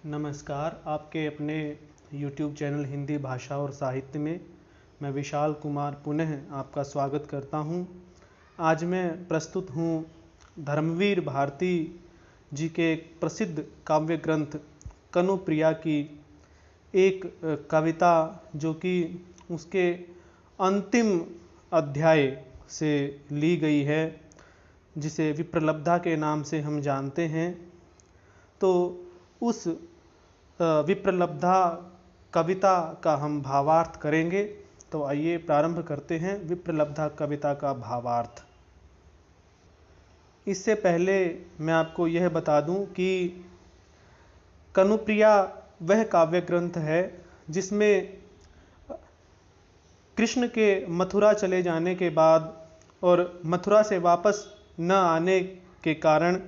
नमस्कार। आपके अपने YouTube चैनल हिंदी भाषा और साहित्य में मैं विशाल कुमार पुनः आपका स्वागत करता हूं। आज मैं प्रस्तुत हूं धर्मवीर भारती जी के एक प्रसिद्ध काव्य ग्रंथ कनुप्रिया की एक कविता, जो कि उसके अंतिम अध्याय से ली गई है, जिसे विप्रलब्धा के नाम से हम जानते हैं। तो उस विप्रलब्धा कविता का हम भावार्थ करेंगे। तो आइए प्रारंभ करते हैं विप्रलब्धा कविता का भावार्थ। इससे पहले मैं आपको यह बता दूं कि कनुप्रिया वह काव्य ग्रंथ है जिसमें कृष्ण के मथुरा चले जाने के बाद और मथुरा से वापस न आने के कारण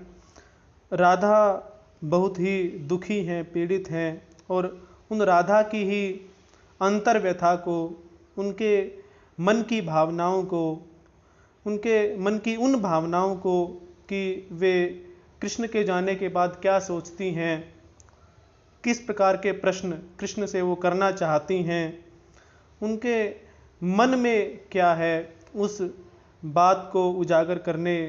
राधा बहुत ही दुखी हैं, पीड़ित हैं, और उन राधा की ही अंतर्व्यथा को, उनके मन की भावनाओं को, उनके मन की उन भावनाओं को कि वे कृष्ण के जाने के बाद क्या सोचती हैं, किस प्रकार के प्रश्न कृष्ण से वो करना चाहती हैं, उनके मन में क्या है, उस बात को उजागर करने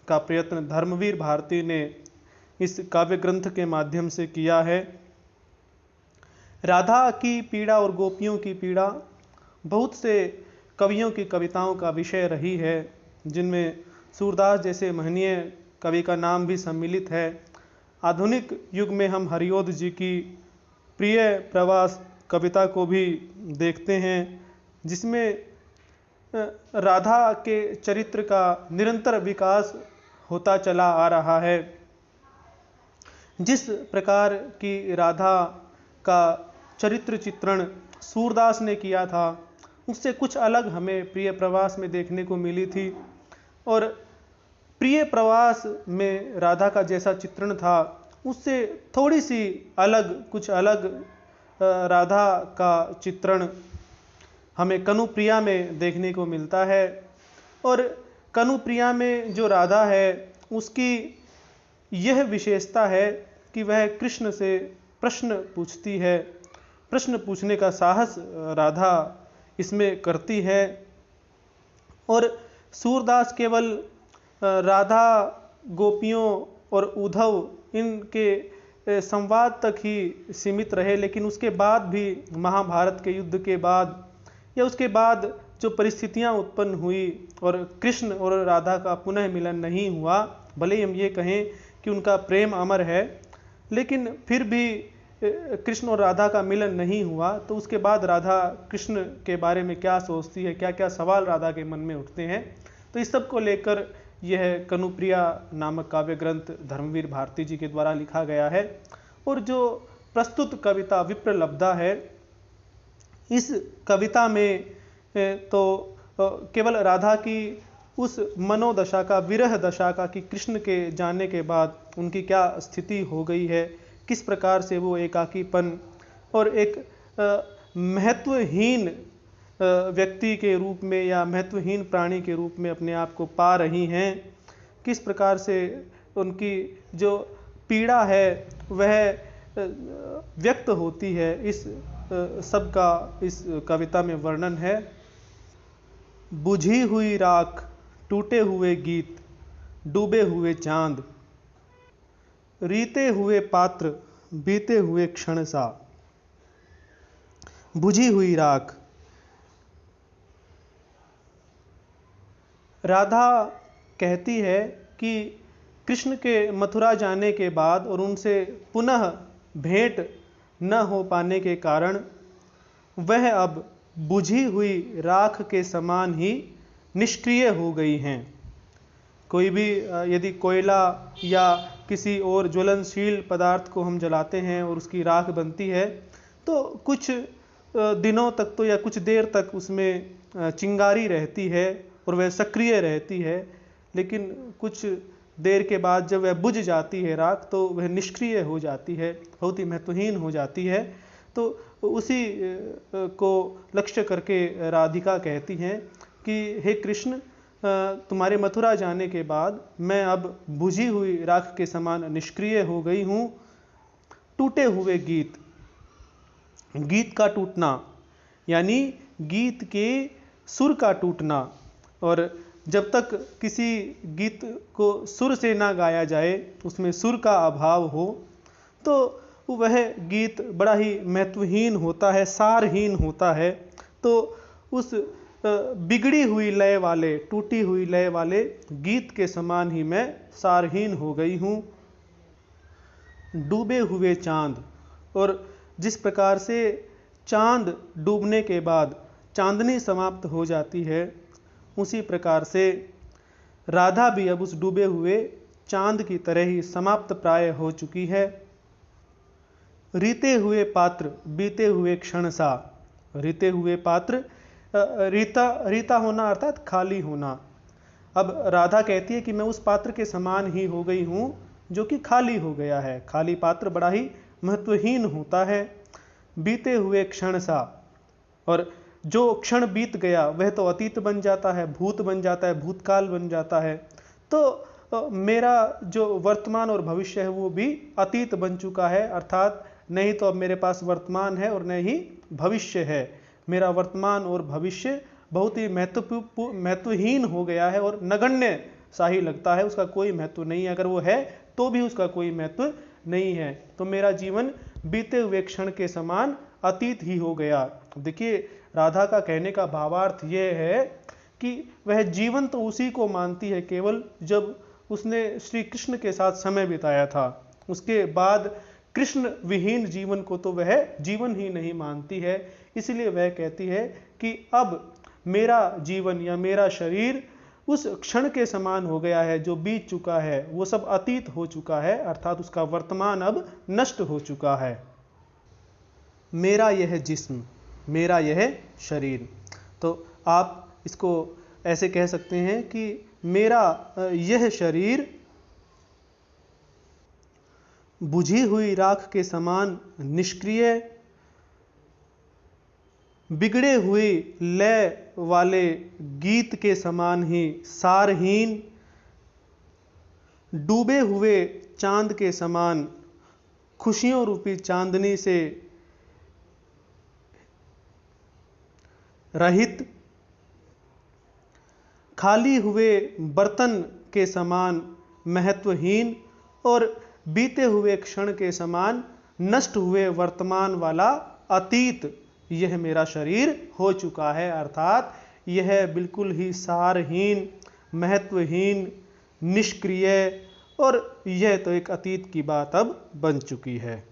का प्रयत्न धर्मवीर भारती ने इस काव्य ग्रंथ के माध्यम से किया है। राधा की पीड़ा और गोपियों की पीड़ा बहुत से कवियों की कविताओं का विषय रही है, जिनमें सूरदास जैसे महनीय कवि का नाम भी सम्मिलित है। आधुनिक युग में हम हरिओद जी की प्रिय प्रवास कविता को भी देखते हैं, जिसमें राधा के चरित्र का निरंतर विकास होता चला आ रहा है। जिस प्रकार की राधा का चरित्र चित्रण सूरदास ने किया था, उससे कुछ अलग हमें प्रिय प्रवास में देखने को मिली थी। और प्रिय प्रवास में राधा का जैसा चित्रण था, उससे थोड़ी सी अलग, कुछ अलग राधा का चित्रण हमें कनुप्रिया में देखने को मिलता है। और कनुप्रिया में जो राधा है, उसकी यह विशेषता है कि वह कृष्ण से प्रश्न पूछती है। प्रश्न पूछने का साहस राधा इसमें करती है। और सूरदास केवल राधा, गोपियों और उद्धव इनके संवाद तक ही सीमित रहे, लेकिन उसके बाद भी महाभारत के युद्ध के बाद या उसके बाद जो परिस्थितियां उत्पन्न हुई और कृष्ण और राधा का पुनः मिलन नहीं हुआ, भले ही हम ये कहें कि उनका प्रेम अमर है, लेकिन फिर भी कृष्ण और राधा का मिलन नहीं हुआ, तो उसके बाद राधा कृष्ण के बारे में क्या सोचती है, क्या क्या सवाल राधा के मन में उठते हैं। तो इस सब को लेकर यह कनुप्रिया नामक काव्य ग्रंथ धर्मवीर भारती जी के द्वारा लिखा गया है। और जो प्रस्तुत कविता विप्रलब्धा है, इस कविता में तो केवल राधा की उस मनोदशा का, विरह दशा का, कि कृष्ण के जाने के बाद उनकी क्या स्थिति हो गई है, किस प्रकार से वो एकाकीपन और एक महत्वहीन व्यक्ति के रूप में या महत्वहीन प्राणी के रूप में अपने आप को पा रही हैं, किस प्रकार से उनकी जो पीड़ा है वह व्यक्त होती है, इस सब का इस कविता में वर्णन है। बुझी हुई राख, टूटे हुए गीत, डूबे हुए चांद, रीते हुए पात्र, बीते हुए क्षण सा। बुझी हुई राख, राधा कहती है कि कृष्ण के मथुरा जाने के बाद और उनसे पुनः भेंट न हो पाने के कारण वह अब बुझी हुई राख के समान ही निष्क्रिय हो गई हैं। कोई भी यदि कोयला या किसी और ज्वलनशील पदार्थ को हम जलाते हैं और उसकी राख बनती है, तो कुछ दिनों तक तो या कुछ देर तक उसमें चिंगारी रहती है और वह सक्रिय रहती है, लेकिन कुछ देर के बाद जब वह बुझ जाती है राख, तो वह निष्क्रिय हो जाती है, बहुत ही महत्वहीन हो जाती है। तो उसी को लक्ष्य करके राधिका कहती हैं कि हे कृष्ण, तुम्हारे मथुरा जाने के बाद मैं अब बुझी हुई राख के समान निष्क्रिय हो गई हूँ। टूटे हुए गीत, गीत का टूटना यानी गीत के सुर का टूटना। और जब तक किसी गीत को सुर से ना गाया जाए, उसमें सुर का अभाव हो, तो वह गीत बड़ा ही महत्वहीन होता है, सारहीन होता है। तो उस बिगड़ी हुई लय वाले, टूटी हुई लय वाले गीत के समान ही मैं सारहीन हो गई हूँ। डूबे हुए चांद, और जिस प्रकार से चांद डूबने के बाद चांदनी समाप्त हो जाती है, उसी प्रकार से राधा भी अब उस डूबे हुए चांद की तरह ही समाप्त प्राय हो चुकी है। रीते हुए पात्र बीते हुए क्षण सा, रीते हुए पात्र, रीता होना अर्थात खाली होना। अब राधा कहती है कि मैं उस पात्र के समान ही हो गई हूँ जो कि खाली हो गया है। खाली पात्र बड़ा ही महत्वहीन होता है। बीते हुए क्षण सा, और जो क्षण बीत गया वह तो अतीत बन जाता है, भूत बन जाता है, भूतकाल बन जाता है। तो मेरा जो वर्तमान और भविष्य है वो भी अतीत बन चुका है, अर्थात नहीं तो अब मेरे पास वर्तमान है और न ही भविष्य है। मेरा वर्तमान और भविष्य बहुत ही महत्वहीन हो गया है और नगण्य सा ही लगता है, उसका कोई महत्व नहीं है। अगर वो है तो भी उसका कोई महत्व नहीं है। तो मेरा जीवन बीते हुए क्षण के समान अतीत ही हो गया। देखिए, राधा का कहने का भावार्थ यह है कि वह जीवन तो उसी को मानती है केवल जब उसने श्री कृष्ण के साथ समय बिताया था। उसके बाद कृष्ण विहीन जीवन को तो वह जीवन ही नहीं मानती है। इसलिए वह कहती है कि अब मेरा जीवन या मेरा शरीर उस क्षण के समान हो गया है जो बीत चुका है, वो सब अतीत हो चुका है, अर्थात उसका वर्तमान अब नष्ट हो चुका है। मेरा यह जिस्म, मेरा यह शरीर, तो आप इसको ऐसे कह सकते हैं कि मेरा यह शरीर बुझी हुई राख के समान निष्क्रिय, बिगड़े हुए लय वाले गीत के समान ही सारहीन, डूबे हुए चांद के समान खुशियों रूपी चांदनी से रहित, खाली हुए बर्तन के समान महत्वहीन और बीते हुए क्षण के समान नष्ट हुए वर्तमान वाला अतीत, यह मेरा शरीर हो चुका है। अर्थात यह बिल्कुल ही सारहीन, महत्वहीन, निष्क्रिय, और यह तो एक अतीत की बात अब बन चुकी है।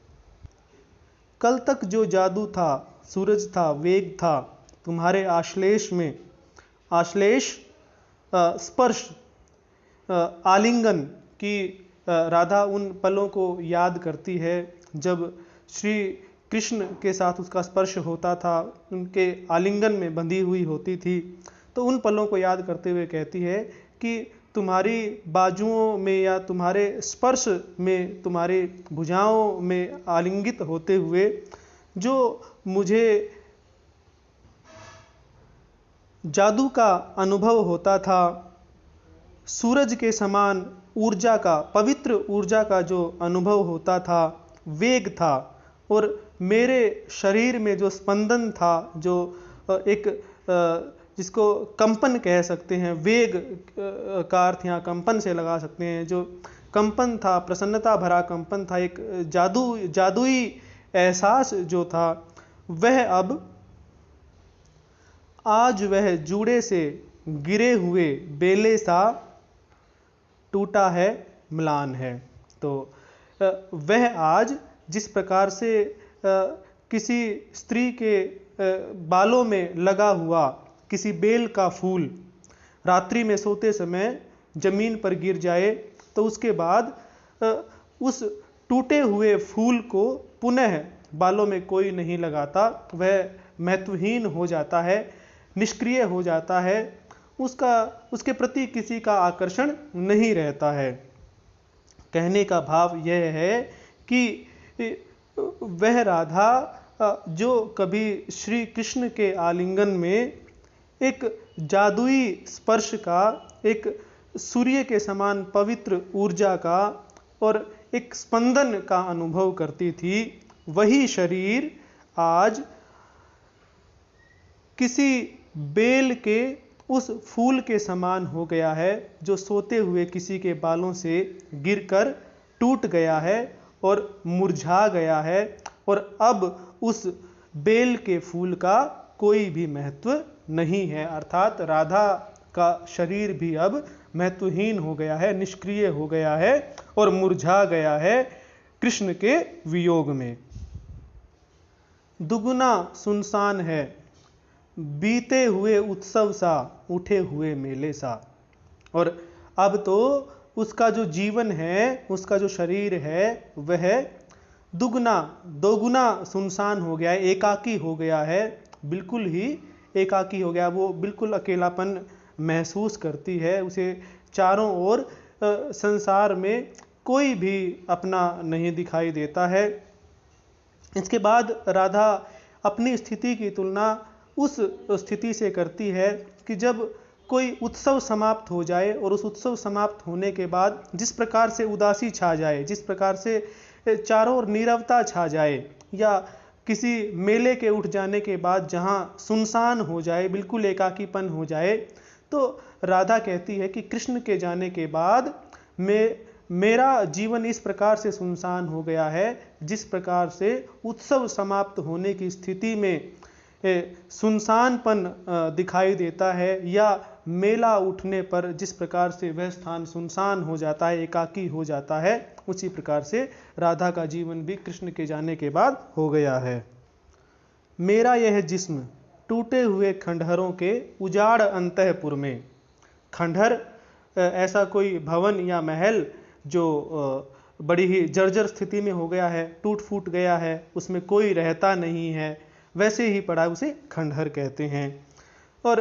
कल तक जो जादू था, सूरज था, वेग था, तुम्हारे आश्लेष में, आश्लेष स्पर्श, आलिंगन की राधा उन पलों को याद करती है जब श्री कृष्ण के साथ उसका स्पर्श होता था, उनके आलिंगन में बंधी हुई होती थी। तो उन पलों को याद करते हुए कहती है कि तुम्हारी बाजुओं में या तुम्हारे स्पर्श में, तुम्हारी भुजाओं में आलिंगित होते हुए जो मुझे जादू का अनुभव होता था, सूरज के समान ऊर्जा का, पवित्र ऊर्जा का जो अनुभव होता था, वेग था, और मेरे शरीर में जो स्पंदन था, जो एक जिसको कंपन कह सकते हैं, वेग का अर्थ यहाँ कंपन से लगा सकते हैं, जो कंपन था, प्रसन्नता भरा कंपन था, एक जादुई एहसास जो था, वह अब आज वह जूड़े से गिरे हुए बेले सा टूटा है, म्लान है। तो वह आज जिस प्रकार से किसी स्त्री के बालों में लगा हुआ किसी बेल का फूल रात्रि में सोते समय जमीन पर गिर जाए, तो उसके बाद उस टूटे हुए फूल को पुनः बालों में कोई नहीं लगाता, वह महत्वहीन हो जाता है, निष्क्रिय हो जाता है, उसके प्रति किसी का आकर्षण नहीं रहता है। कहने का भाव यह है कि वह राधा जो कभी श्री कृष्ण के आलिंगन में एक जादुई स्पर्श का, एक सूर्य के समान पवित्र ऊर्जा का और एक स्पंदन का अनुभव करती थी, वही शरीर आज किसी बेल के उस फूल के समान हो गया है जो सोते हुए किसी के बालों से गिरकर टूट गया है और मुरझा गया है, और अब उस बेल के फूल का कोई भी महत्व नहीं है। अर्थात राधा का शरीर भी अब महत्वहीन हो गया है, निष्क्रिय हो गया है और मुरझा गया है कृष्ण के वियोग में। दुगुना सुनसान है, बीते हुए उत्सव सा, उठे हुए मेले सा। और अब तो उसका जो जीवन है, उसका जो शरीर है, वह दोगुना सुनसान हो गया है, एकाकी हो गया है, बिल्कुल ही एकाकी हो गया। वो बिल्कुल अकेलापन महसूस करती है, उसे चारों ओर संसार में कोई भी अपना नहीं दिखाई देता है। इसके बाद राधा अपनी स्थिति की तुलना उस स्थिति से करती है कि जब कोई उत्सव समाप्त हो जाए और उस उत्सव समाप्त होने के बाद जिस प्रकार से उदासी छा जाए, जिस प्रकार से चारों ओर नीरवता छा जाए, या किसी मेले के उठ जाने के बाद जहाँ सुनसान हो जाए, बिल्कुल एकाकीपन हो जाए, तो राधा कहती है कि कृष्ण के जाने के बाद मेरा जीवन इस प्रकार से सुनसान हो गया है जिस प्रकार से उत्सव समाप्त होने की स्थिति में सुनसानपन दिखाई देता है, या मेला उठने पर जिस प्रकार से वह स्थान सुनसान हो जाता है, एकाकी हो जाता है, उसी प्रकार से राधा का जीवन भी कृष्ण के जाने के बाद हो गया है। मेरा यह जिस्म टूटे हुए खंडहरों के उजाड़ अंतःपुर में। खंडहर ऐसा कोई भवन या महल जो बड़ी ही जर्जर स्थिति में हो गया है, टूट फूट गया है, उसमें कोई रहता नहीं है, वैसे ही पड़ा, उसे खंडहर कहते हैं। और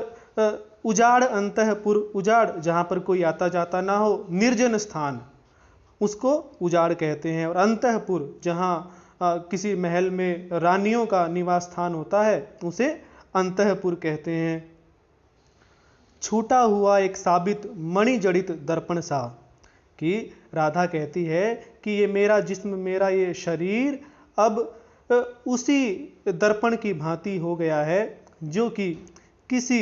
उजाड़ अंतःपुर, उजाड़ जहाँ पर कोई आता जाता ना हो, निर्जन स्थान, उसको उजाड़ कहते हैं। और अंतःपुर जहाँ किसी महल में रानियों का निवास स्थान होता है, उसे अंतःपुर कहते हैं। छूटा हुआ एक साबित मणि जड़ित दर्पण सा, कि राधा कहती है कि ये मेरा जिस्म, मेरा ये शरीर अब उसी दर्पण की भांति हो गया है जो कि किसी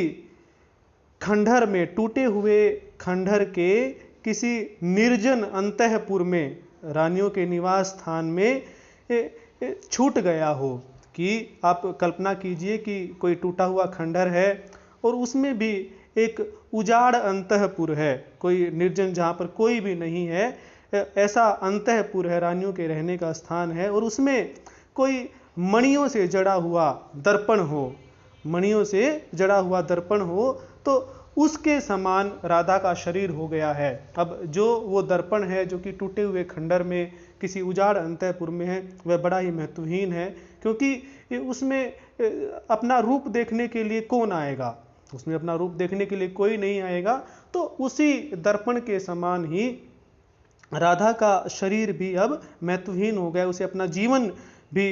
खंडहर में, टूटे हुए खंडहर के किसी निर्जन अंतःपुर में, रानियों के निवास स्थान में छूट गया हो। कि आप कल्पना कीजिए कि कोई टूटा हुआ खंडहर है और उसमें भी एक उजाड़ अंतःपुर है, कोई निर्जन जहाँ पर कोई भी नहीं है, ऐसा अंतःपुर है, रानियों के रहने का स्थान है, और उसमें कोई मणियों से जड़ा हुआ दर्पण हो, मणियों से जड़ा हुआ दर्पण हो, तो उसके समान राधा का शरीर हो गया है। अब जो वो दर्पण है जो कि टूटे हुए खंडहर में किसी उजाड़ अंतःपुर में है, वह बड़ा ही महत्वहीन है, क्योंकि उसमें अपना रूप देखने के लिए कौन आएगा, उसमें अपना रूप देखने के लिए कोई नहीं आएगा। तो उसी दर्पण के समान ही राधा का शरीर भी अब महत्वहीन हो गया, उसे अपना जीवन भी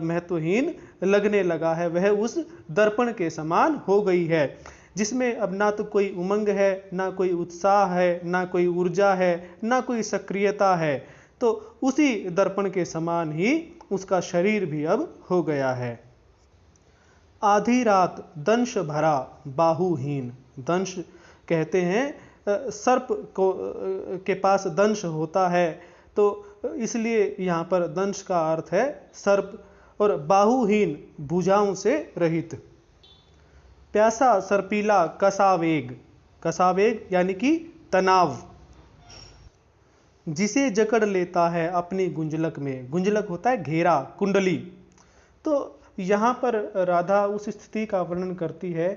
महत्वहीन लगने लगा है, वह उस दर्पण के समान हो गई है, जिसमें अब ना तो कोई उमंग है, ना कोई उत्साह है, ना कोई ऊर्जा है, ना कोई सक्रियता है। तो उसी दर्पण के समान ही उसका शरीर भी अब हो गया है। आधी रात दंश भरा बाहुहीन, दंश कहते हैं सर्प को के पास दंश होता है, तो इसलिए यहाँ पर दंश का अर्थ है सर्प, और बाहुहीन भुजाओं से रहित। प्यासा सर्पीला कसावेग, कसावेग यानी कि तनाव, जिसे जकड़ लेता है अपनी गुंजलक में, गुंजलक होता है घेरा, कुंडली। तो यहाँ पर राधा उस स्थिति का वर्णन करती है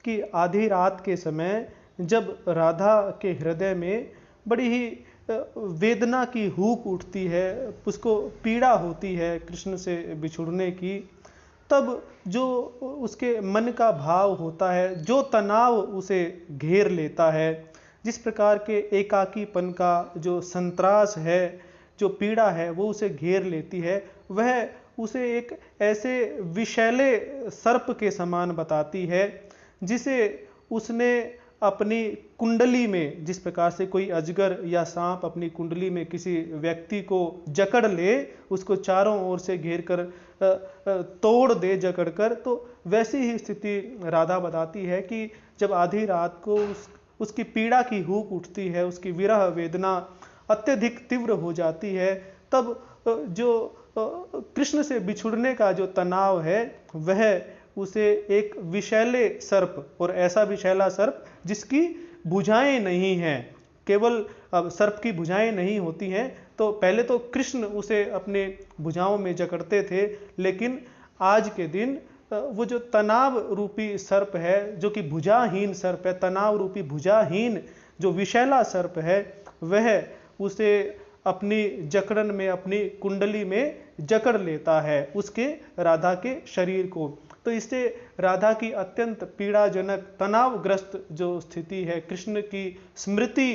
कि आधी रात के समय जब राधा के हृदय में बड़ी ही वेदना की हूक उठती है, उसको पीड़ा होती है कृष्ण से बिछुड़ने की, तब जो उसके मन का भाव होता है, जो तनाव उसे घेर लेता है, जिस प्रकार के एकाकीपन का जो संत्रास है, जो पीड़ा है, वो उसे घेर लेती है, वह उसे एक ऐसे विषैले सर्प के समान बताती है जिसे उसने अपनी कुंडली में, जिस प्रकार से कोई अजगर या सांप अपनी कुंडली में किसी व्यक्ति को जकड़ ले, उसको चारों ओर से घेर कर तोड़ दे जकड़ कर, तो वैसी ही स्थिति राधा बताती है कि जब आधी रात को उसकी पीड़ा की हूक उठती है, उसकी विरह वेदना अत्यधिक तीव्र हो जाती है, तब जो कृष्ण से बिछुड़ने का जो तनाव है वह उसे एक विषैले सर्प, और ऐसा विषैला सर्प जिसकी भुजाएं नहीं हैं, केवल सर्प की भुजाएं नहीं होती हैं, तो पहले तो कृष्ण उसे अपने भुजाओं में जकड़ते थे, लेकिन आज के दिन वो जो तनाव रूपी सर्प है, जो कि भुजाहीन सर्प है, तनाव रूपी भुजाहीन जो विषैला सर्प है, वह उसे अपनी जकड़न में, अपनी कुंडली में जकड़ लेता है, उसके राधा के शरीर को। तो इससे राधा की अत्यंत पीड़ाजनक तनावग्रस्त जो स्थिति है, कृष्ण की स्मृति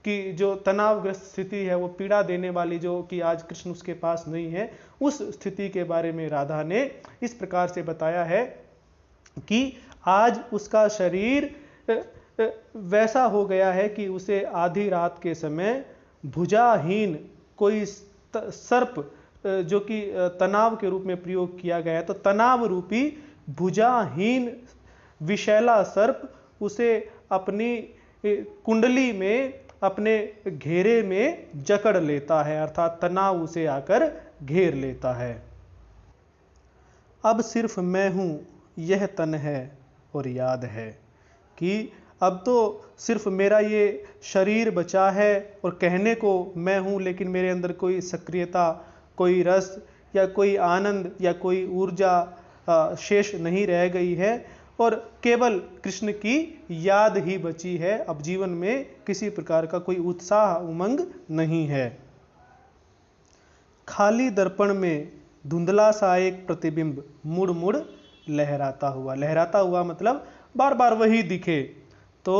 की जो तनावग्रस्त स्थिति है, वो पीड़ा देने वाली, जो कि आज कृष्ण उसके पास नहीं है, उस स्थिति के बारे में राधा ने इस प्रकार से बताया है कि आज उसका शरीर वैसा हो गया है कि उसे आधी रात के समय भुजाहीन कोई सर्प, जो कि तनाव के रूप में प्रयोग किया गया है, तो तनाव रूपी भुजाहीन विषैला सर्प उसे अपनी कुंडली में, अपने घेरे में जकड़ लेता है, अर्थात तनाव उसे आकर घेर लेता है। अब सिर्फ मैं हूं यह तन है और याद है, कि अब तो सिर्फ मेरा ये शरीर बचा है और कहने को मैं हूं, लेकिन मेरे अंदर कोई सक्रियता, कोई रस या कोई आनंद या कोई ऊर्जा शेष नहीं रह गई है, और केवल कृष्ण की याद ही बची है। अब जीवन में किसी प्रकार का कोई उत्साह उमंग नहीं है। खाली दर्पण में धुंधला सा एक प्रतिबिंब मुड़ मुड़ लहराता हुआ मतलब बार बार वही दिखे। तो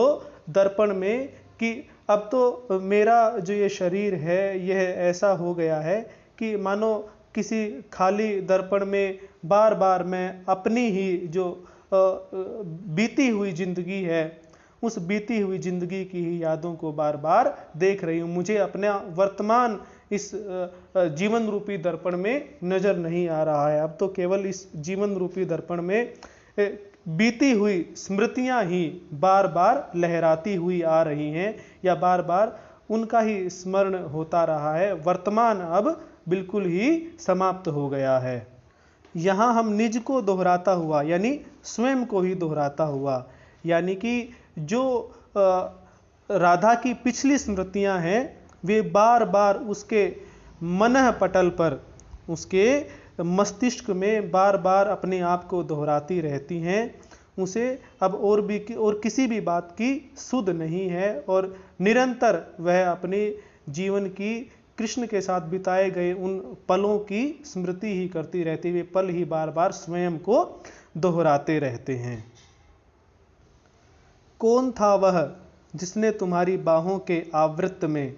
दर्पण में कि अब तो मेरा जो ये शरीर है यह ऐसा हो गया है कि मानो किसी खाली दर्पण में बार बार मैं अपनी ही जो बीती हुई जिंदगी है, उस बीती हुई जिंदगी की ही यादों को बार बार देख रही हूँ। मुझे अपना वर्तमान इस जीवन रूपी दर्पण में नजर नहीं आ रहा है। अब तो केवल इस जीवन रूपी दर्पण में बीती हुई स्मृतियां ही बार बार लहराती हुई आ रही हैं, या बार बार उनका ही स्मरण होता रहा है। वर्तमान अब बिल्कुल ही समाप्त हो गया है। यहाँ हम निज को दोहराता हुआ, यानी स्वयं को ही दोहराता हुआ, यानी कि जो राधा की पिछली स्मृतियां हैं वे बार बार उसके मनः पटल पर, उसके मस्तिष्क में बार बार अपने आप को दोहराती रहती हैं। उसे अब और किसी भी बात की सुध नहीं है, और निरंतर वह अपने जीवन की कृष्ण के साथ बिताए गए उन पलों की स्मृति ही करती रहती, वे पल ही बार बार स्वयं को दोहराते रहते हैं। कौन था वह जिसने तुम्हारी बाहों के आवृत्त में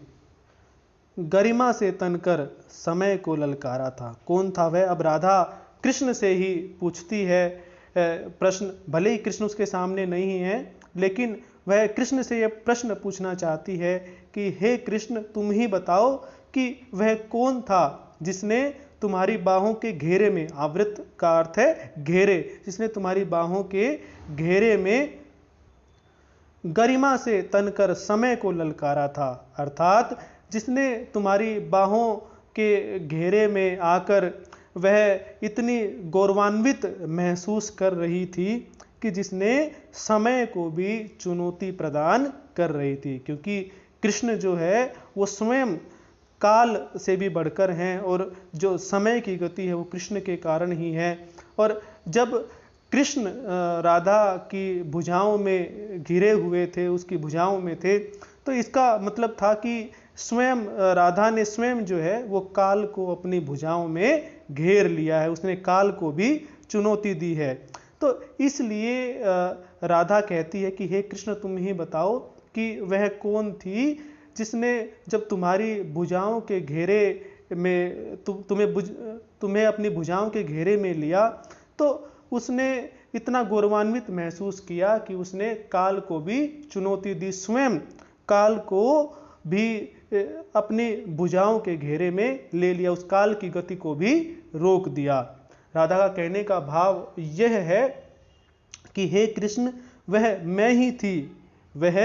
गरिमा से तनकर समय को ललकारा था? कौन था वह? अब राधा कृष्ण से ही पूछती है प्रश्न। भले ही कृष्ण उसके सामने नहीं है, लेकिन वह कृष्ण से यह प्रश्न पूछना चाहती है कि हे कृष्ण, तुम ही बताओ कि वह कौन था जिसने तुम्हारी बाहों के घेरे में, आवृत का अर्थ है घेरे, जिसने तुम्हारी बाहों के घेरे में गरिमा से तनकर समय को ललकारा था, अर्थात जिसने तुम्हारी बाहों के घेरे में आकर वह इतनी गौरवान्वित महसूस कर रही थी कि जिसने समय को भी चुनौती प्रदान कर रही थी। क्योंकि कृष्ण जो है वो स्वयं काल से भी बढ़कर हैं, और जो समय की गति है वो कृष्ण के कारण ही है। और जब कृष्ण राधा की भुजाओं में घिरे हुए थे, उसकी भुजाओं में थे, तो इसका मतलब था कि स्वयं राधा ने स्वयं जो है वो काल को अपनी भुजाओं में घेर लिया है, उसने काल को भी चुनौती दी है। तो इसलिए राधा कहती है कि हे कृष्ण, तुम ही बताओ कि वह कौन थी जिसने जब तुम्हारी भुजाओं के घेरे में तुम्हें अपनी भुजाओं के घेरे में लिया, तो उसने इतना गौरवान्वित महसूस किया कि उसने काल को भी चुनौती दी, स्वयं काल को भी अपनी भुजाओं के घेरे में ले लिया, उस काल की गति को भी रोक दिया। राधा का कहने का भाव यह है कि हे कृष्ण, वह मैं ही थी, वह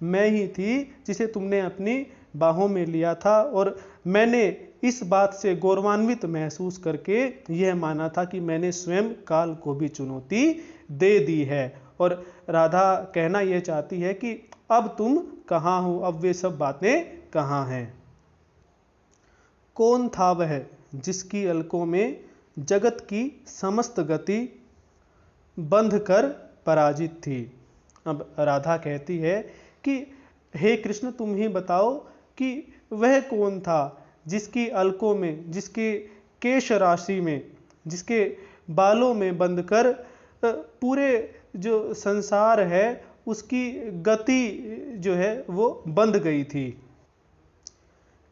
मैं ही थी जिसे तुमने अपनी बाहों में लिया था, और मैंने इस बात से गौरवान्वित महसूस करके यह माना था कि मैंने स्वयं काल को भी चुनौती दे दी है। और राधा कहना यह चाहती है कि अब तुम कहाँ हो, अब वे सब बातें कहाँ हैं। कौन था वह जिसकी अलकों में जगत की समस्त गति बंध कर पराजित थी। अब राधा कहती है कि हे कृष्ण, तुम ही बताओ कि वह कौन था जिसकी अलकों में, जिसके केश राशि में, जिसके बालों में बंधकर पूरे जो संसार है उसकी गति जो है वो बंध गई थी।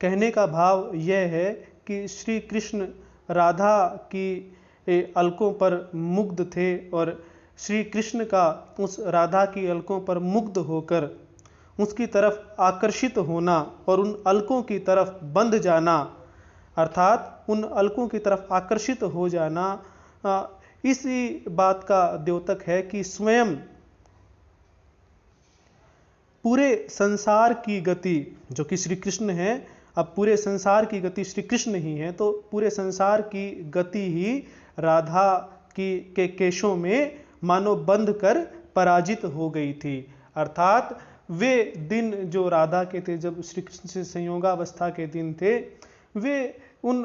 कहने का भाव यह है कि श्री कृष्ण राधा की अलकों पर मुग्ध थे, और श्री कृष्ण का उस राधा की अलकों पर मुग्ध होकर उसकी तरफ आकर्षित होना और उन अलकों की तरफ बंध जाना, अर्थात उन अलकों की तरफ आकर्षित हो जाना, इसी बात का द्योतक है कि स्वयं पूरे संसार की गति जो कि श्री कृष्ण है, अब पूरे संसार की गति श्री कृष्ण ही है, तो पूरे संसार की गति ही राधा के केशों में मानो बंध कर पराजित हो गई थी। अर्थात वे दिन जो राधा के थे, जब श्री कृष्ण से संयोगावस्था के दिन थे, वे उन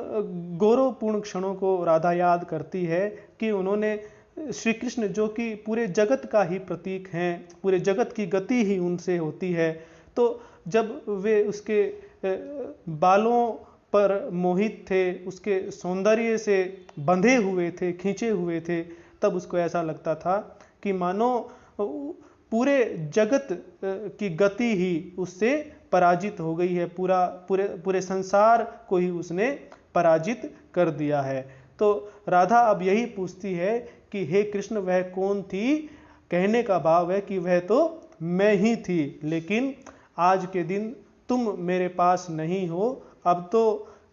गौरवपूर्ण क्षणों को राधा याद करती है कि उन्होंने श्री कृष्ण जो कि पूरे जगत का ही प्रतीक हैं, पूरे जगत की गति ही उनसे होती है, तो जब वे उसके बालों पर मोहित थे, उसके सौंदर्य से बंधे हुए थे, खींचे हुए थे, तब उसको ऐसा लगता था कि मानो पूरे जगत की गति ही उससे पराजित हो गई है, पूरे संसार को ही उसने पराजित कर दिया है। तो राधा अब यही पूछती है कि हे कृष्ण, वह कौन थी। कहने का भाव है कि वह तो मैं ही थी, लेकिन आज के दिन तुम मेरे पास नहीं हो, अब तो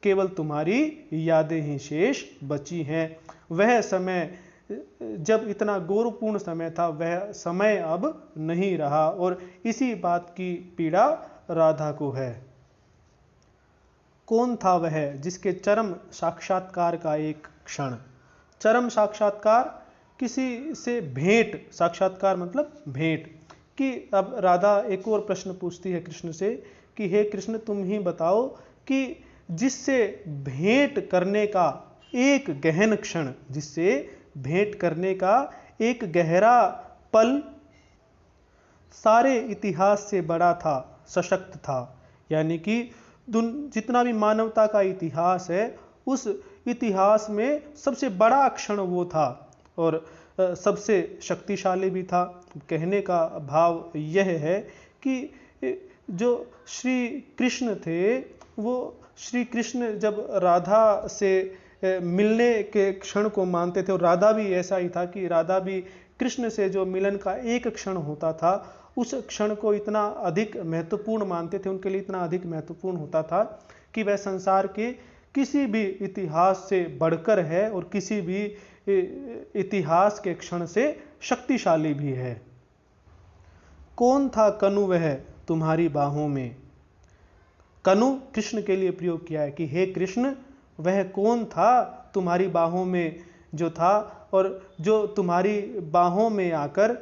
केवल तुम्हारी यादें ही शेष बची हैं। वह समय जब इतना गौरवपूर्ण समय था, वह समय अब नहीं रहा, और इसी बात की पीड़ा राधा को है। कौन था वह जिसके चरम साक्षात्कार का एक क्षण, चरम साक्षात्कार किसी से भेंट, साक्षात्कार मतलब भेंट, कि अब राधा एक और प्रश्न पूछती है कृष्ण से कि हे कृष्ण, तुम ही बताओ कि जिससे भेंट करने का एक गहन क्षण, जिससे भेंट करने का एक गहरा पल सारे इतिहास से बड़ा था, सशक्त था, यानी कि जितना भी मानवता का इतिहास है, उस इतिहास में सबसे बड़ा क्षण वो था और सबसे शक्तिशाली भी था। कहने का भाव यह है कि जो श्री कृष्ण थे, वो श्री कृष्ण जब राधा से मिलने के क्षण को मानते थे, और राधा भी ऐसा ही था कि राधा भी कृष्ण से जो मिलन का एक क्षण होता था, उस क्षण को इतना अधिक महत्वपूर्ण मानते थे, उनके लिए इतना अधिक महत्वपूर्ण होता था कि वह संसार के किसी भी इतिहास से बढ़कर है और किसी भी इतिहास के क्षण से शक्तिशाली भी है। कौन था कनु वह तुम्हारी बाहों में। कनु कृष्ण के लिए प्रयोग किया है कि हे कृष्ण, वह कौन था तुम्हारी बाहों में जो था, और जो तुम्हारी बाहों में आकर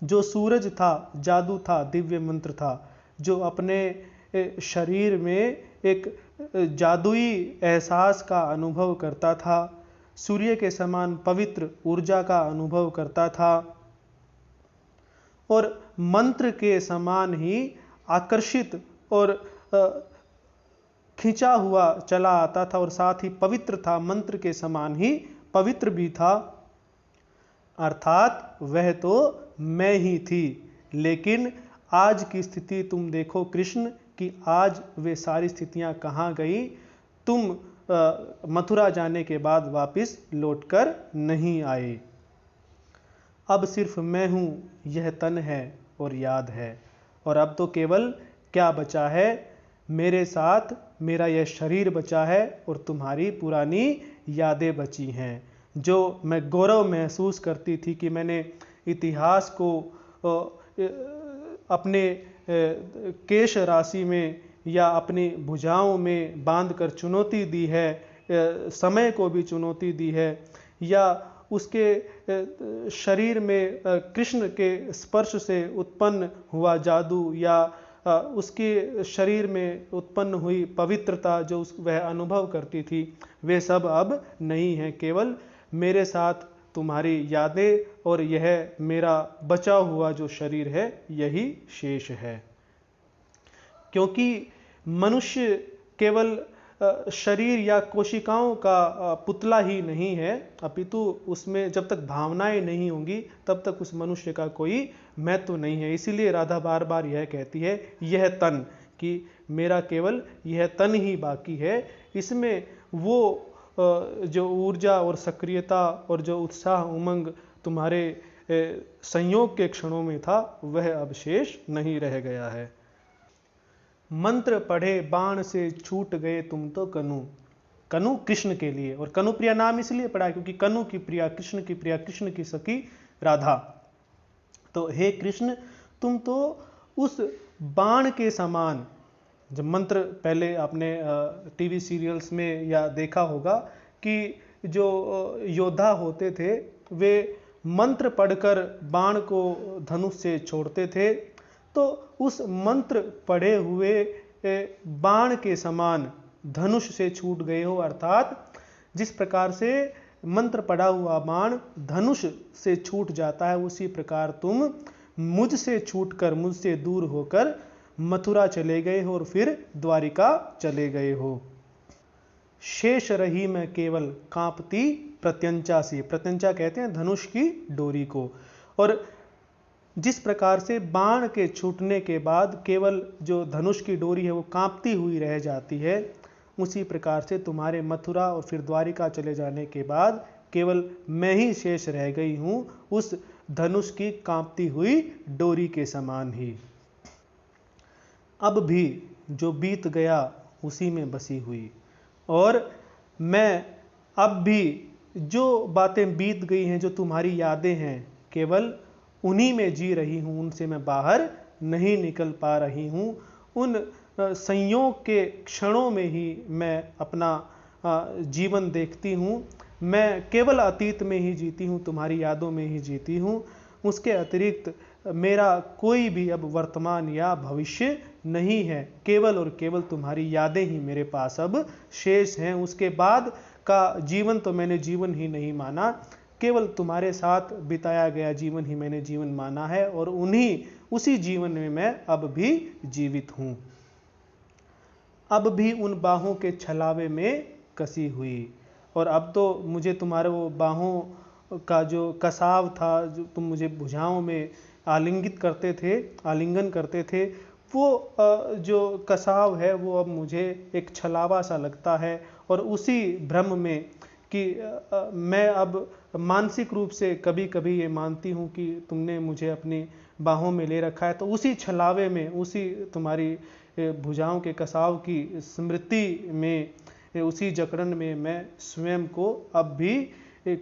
जो सूरज था, जादू था, दिव्य मंत्र था, जो अपने शरीर में एक जादुई एहसास का अनुभव करता था, सूर्य के समान पवित्र ऊर्जा का अनुभव करता था और मंत्र के समान ही आकर्षित और खिंचा हुआ चला आता था, और साथ ही पवित्र था, मंत्र के समान ही पवित्र भी था। अर्थात वह तो मैं ही थी। लेकिन आज की स्थिति तुम देखो कृष्ण कि आज वे सारी स्थितियां कहाँ गई। तुम मथुरा जाने के बाद वापस लौटकर नहीं आए। अब सिर्फ मैं हूँ यह तन है और याद है। और अब तो केवल क्या बचा है, मेरे साथ मेरा यह शरीर बचा है और तुम्हारी पुरानी यादें बची हैं। जो मैं गौरव महसूस करती थी कि मैंने इतिहास को अपने केश राशि में या अपनी भुजाओं में बांधकर चुनौती दी है, समय को भी चुनौती दी है, या उसके शरीर में कृष्ण के स्पर्श से उत्पन्न हुआ जादू या उसके शरीर में उत्पन्न हुई पवित्रता जो वह अनुभव करती थी, वे सब अब नहीं हैं। केवल मेरे साथ तुम्हारी यादें और यह मेरा बचा हुआ जो शरीर है यही शेष है। क्योंकि मनुष्य केवल शरीर या कोशिकाओं का पुतला ही नहीं है, अपितु उसमें जब तक भावनाएं नहीं होंगी तब तक उस मनुष्य का कोई महत्व नहीं है। इसीलिए राधा बार बार यह कहती है यह तन, कि मेरा केवल यह तन ही बाकी है। इसमें वो जो ऊर्जा और सक्रियता और जो उत्साह उमंग तुम्हारे संयोग के क्षणों में था वह अब शेष नहीं रह गया है। मंत्र पढ़े बाण से छूट गए तुम तो कनु। कनु कृष्ण के लिए, और कनु प्रिया नाम इसलिए पड़ा क्योंकि कनु की प्रिया कृष्ण की प्रिया, कृष्ण की सखी राधा। तो हे कृष्ण, तुम तो उस बाण के समान, जब मंत्र पहले आपने टीवी सीरियल्स में या देखा होगा कि जो योद्धा होते थे वे मंत्र पढ़कर बाण को धनुष से छोड़ते थे, तो उस मंत्र पढ़े हुए बाण के समान धनुष से छूट गए हो। अर्थात जिस प्रकार से मंत्र पढ़ा हुआ बाण धनुष से छूट जाता है, उसी प्रकार तुम मुझसे छूटकर, मुझसे दूर होकर मथुरा चले गए हो और फिर द्वारिका चले गए हो। शेष रही मैं केवल कांपती प्रत्यंचा सी। प्रत्यंचा कहते हैं धनुष की डोरी को। और जिस प्रकार से बाण के छूटने के बाद केवल जो धनुष की डोरी है वो कांपती हुई रह जाती है, उसी प्रकार से तुम्हारे मथुरा और फिर द्वारिका चले जाने के बाद केवल मैं ही शेष रह गई हूं, उस धनुष की कांपती हुई डोरी के समान ही। अब भी जो बीत गया उसी में बसी हुई, और मैं अब भी जो बातें बीत गई हैं, जो तुम्हारी यादें हैं, केवल उन्हीं में जी रही हूं, उनसे मैं बाहर नहीं निकल पा रही हूं। उन संयोग के क्षणों में ही मैं अपना जीवन देखती हूं। मैं केवल अतीत में ही जीती हूं, तुम्हारी यादों में ही जीती हूं। उसके अतिरिक्त मेरा कोई भी अब वर्तमान या भविष्य नहीं है, केवल और केवल तुम्हारी यादें ही मेरे पास अब शेष हैं। उसके बाद का जीवन तो मैंने जीवन ही नहीं माना, केवल तुम्हारे साथ बिताया गया जीवन ही मैंने जीवन माना है, और उसी जीवन में मैं अब भी जीवित हूं। अब भी उन बाहों के छलावे में कसी हुई, और अब तो मुझे तुम्हारे वो बाहों का जो कसाव था, जो तुम मुझे भुजाओं में आलिंगित करते थे, आलिंगन करते थे, वो जो कसाव है वो अब मुझे एक छलावा सा लगता है। और उसी भ्रम में कि मैं अब मानसिक रूप से कभी कभी ये मानती हूँ कि तुमने मुझे अपनी बाहों में ले रखा है, तो उसी छलावे में, उसी तुम्हारी भुजाओं के कसाव की स्मृति में, उसी जकड़न में मैं स्वयं को अब भी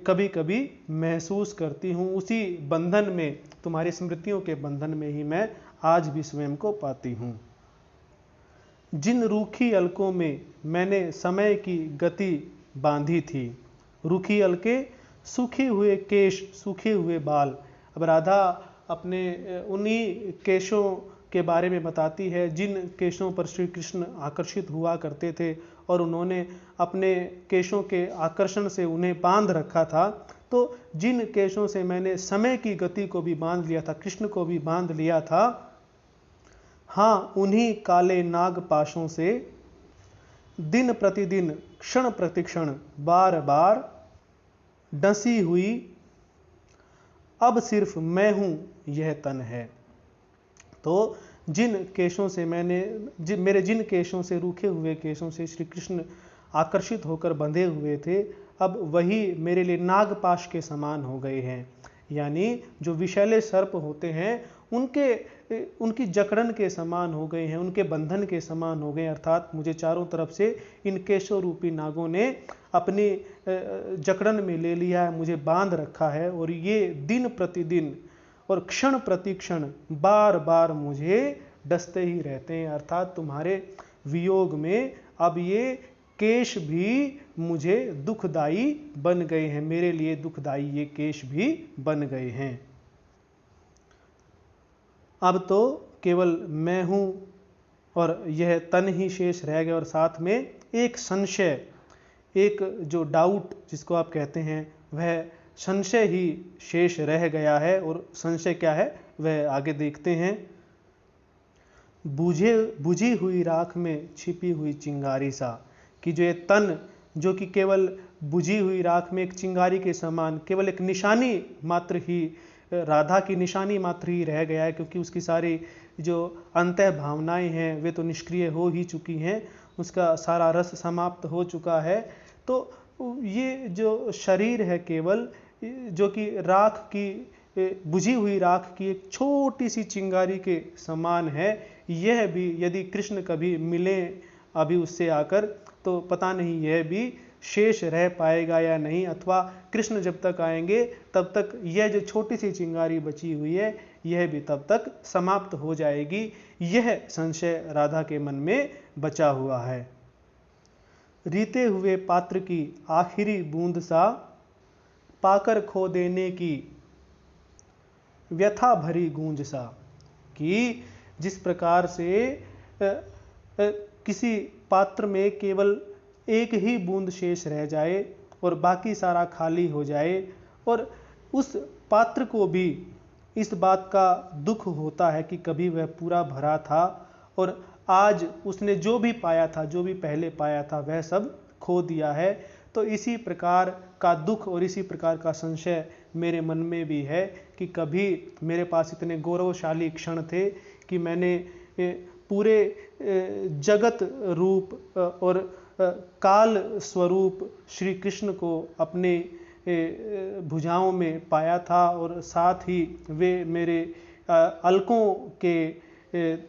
कभी कभी महसूस करती हूँ। उसी बंधन में, तुम्हारी स्मृतियों के बंधन में ही मैं आज भी स्वयं को पाती हूँ। जिन रूखी अलकों में मैंने समय की गति बांधी थी, रूखी अलके, सूखे हुए केश, सूखे हुए बाल। अब राधा अपने उन्हीं केशों के बारे में बताती है जिन केशों पर श्री कृष्ण आकर्षित हुआ करते थे, और उन्होंने अपने केशों के आकर्षण से उन्हें बांध रखा था। तो जिन केशों से मैंने समय की गति को भी बांध लिया था, कृष्ण को भी बांध लिया था, हाँ, उन्हीं काले नाग पाशों से दिन प्रतिदिन, क्षण प्रतिक्षण, बार बार डसी हुई अब सिर्फ मैं हूं यह तन है। तो जिन केशों से मेरे जिन केशों से, रूखे हुए केशों से श्री कृष्ण आकर्षित होकर बंधे हुए थे, अब वही मेरे लिए नागपाश के समान हो गए हैं। यानी जो विषैले सर्प होते हैं उनकी जकड़न के समान हो गए हैं, उनके बंधन के समान हो गए, अर्थात मुझे चारों तरफ से इन केशव रूपी नागों ने अपनी जकड़न में ले लिया है, मुझे बांध रखा है और ये दिन प्रतिदिन और क्षण प्रतिक्षण बार बार मुझे डसते ही रहते हैं। अर्थात तुम्हारे वियोग में अब ये केश भी मुझे दुखदाई बन गए हैं, मेरे लिए दुखदाई ये केश भी बन गए हैं। अब तो केवल मैं हूँ और यह तन ही शेष रह गया और साथ में एक संशय, एक जो डाउट जिसको आप कहते हैं वह संशय ही शेष रह गया है। और संशय क्या है वह आगे देखते हैं। बुझी हुई राख में छिपी हुई चिंगारी सा, कि जो ये तन जो कि केवल बुझी हुई राख में एक चिंगारी के समान केवल एक निशानी मात्र ही, राधा की निशानी मात्र ही रह गया है, क्योंकि उसकी सारी जो अंतः भावनाएं हैं वे तो निष्क्रिय हो ही चुकी हैं, उसका सारा रस समाप्त हो चुका है। तो ये जो शरीर है केवल जो कि राख की, बुझी हुई राख की एक छोटी सी चिंगारी के समान है, यह भी यदि कृष्ण कभी मिले अभी उससे आकर तो पता नहीं यह भी शेष रह पाएगा या नहीं, अथवा कृष्ण जब तक आएंगे तब तक यह जो छोटी सी चिंगारी बची हुई है यह भी तब तक समाप्त हो जाएगी। यह संशय राधा के मन में बचा हुआ है। रीते हुए पात्र की आखिरी बूंद सा, पाकर खो देने की व्यथा भरी गूंज सा, कि जिस प्रकार से किसी पात्र में केवल एक ही बूंद शेष रह जाए और बाकी सारा खाली हो जाए, और उस पात्र को भी इस बात का दुख होता है कि कभी वह पूरा भरा था और आज उसने जो भी पाया था, जो भी पहले पाया था, वह सब खो दिया है। तो इसी प्रकार का दुख और इसी प्रकार का संशय मेरे मन में भी है कि कभी मेरे पास इतने गौरवशाली क्षण थे कि मैंने पूरे जगत रूप और काल स्वरूप श्री कृष्ण को अपने भुजाओं में पाया था, और साथ ही वे मेरे अलकों के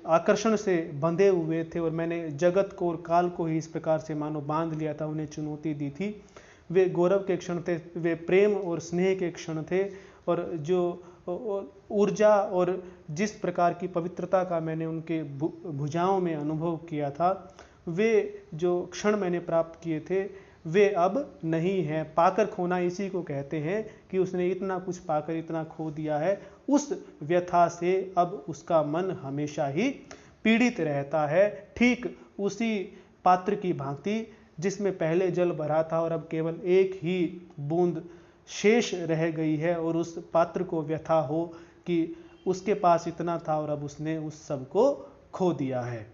आकर्षण से बंधे हुए थे और मैंने जगत को और काल को ही इस प्रकार से मानो बांध लिया था, उन्हें चुनौती दी थी। वे गौरव के क्षण थे, वे प्रेम और स्नेह के क्षण थे, और जो ऊर्जा और जिस प्रकार की पवित्रता का मैंने उनके भुजाओं में अनुभव किया था, वे जो क्षण मैंने प्राप्त किए थे वे अब नहीं हैं। पाकर खोना इसी को कहते हैं कि उसने इतना कुछ पाकर इतना खो दिया है। उस व्यथा से अब उसका मन हमेशा ही पीड़ित रहता है, ठीक उसी पात्र की भांति जिसमें पहले जल भरा था और अब केवल एक ही बूंद शेष रह गई है, और उस पात्र को व्यथा हो कि उसके पास इतना था और अब उसने उस सब को खो दिया है।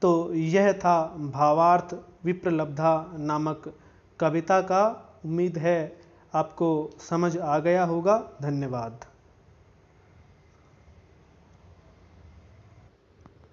तो यह था भावार्थ विप्रलब्धा नामक कविता का। उम्मीद है आपको समझ आ गया होगा। धन्यवाद।